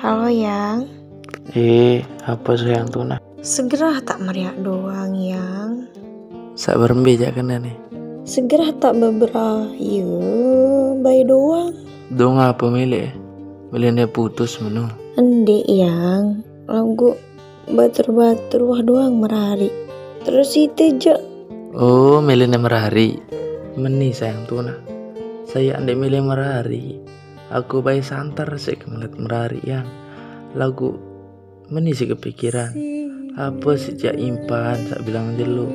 Halo Yang. Apa sayang tuh nah? Segera tak meriak doang Yang. Sak berembe jak kena nih. Segera tak beberapa, bayi doang. Dong apa milih? Milihnya putus menu. Ende Yang, lagu batur-batur wah doang merari. Terus itu je. Oh, milihnya merari. Meni sayang tuh nah. Saya andek milih merari. Aku bayi santar sih ngeliat merari yang lagu meni sih kepikiran. Apa sejak impan sak bilang jelu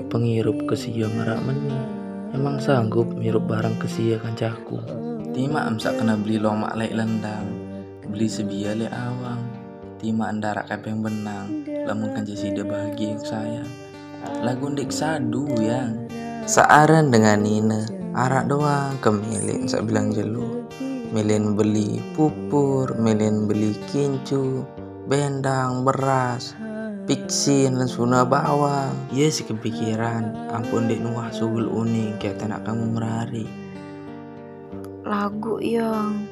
pengirup kesia merak meni. Emang sanggup mirup barang kesia kancaku. Tima amsak kena beli lomak lek lendang. Beli sebia lek awang. Tima andarak kapeng benang. Lamun kan jasida bahagia yang sayang. Lagu ndik sadu yang searan dengan Nina. Arak doang kemilik sak bilang jelu. Milin beli pupur, milin beli kincu, bendang, beras, piksin, lensuna bawang. Iya sih kepikiran, ampun dek nuah sugul uning kayak tenak kamu merari. Lagu Yang.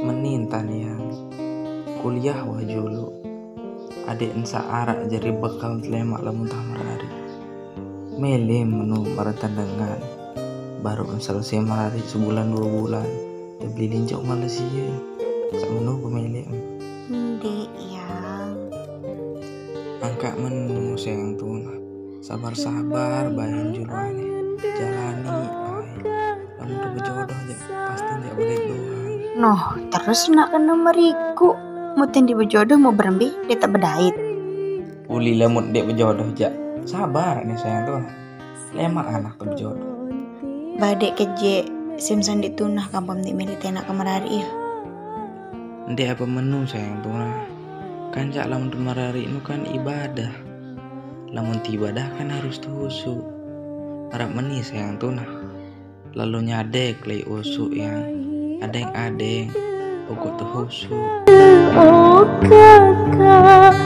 Menintan yang kuliah wajulu. Adik ensa arak jadi bekal telemak lamun tak merari. Mele menu meretandangan. Baru selesai merari sebulan 2 bulan. Beli lincok Malaysia. Sak menu pemilih. Ende Yang. Angkat menu sayang tuh. Sabar-sabar bayan juluane. Jalani ay. Lamun tuh berjodoh aja pasti ndak boleh doang. Noh, terus nak kena meriku. Muten di berjodoh mau berembi, dia tak berdait. Uli lamun dek berjodoh aja. Sabar nih sayang tuh. Lemak anak tuh berjodoh. Badek keje, simsan ditunah kampam di milik tenak kemerari ya. Ndek apa menu sayang tuh. Kan jak lamun merari itu kan ibadah. Lamun ibadah kan harus tuhusu. Harap meni sayang tuh nah. Lalu nyadek lay usuk yang adeng-adeng pokok tuhusu. Oh kakak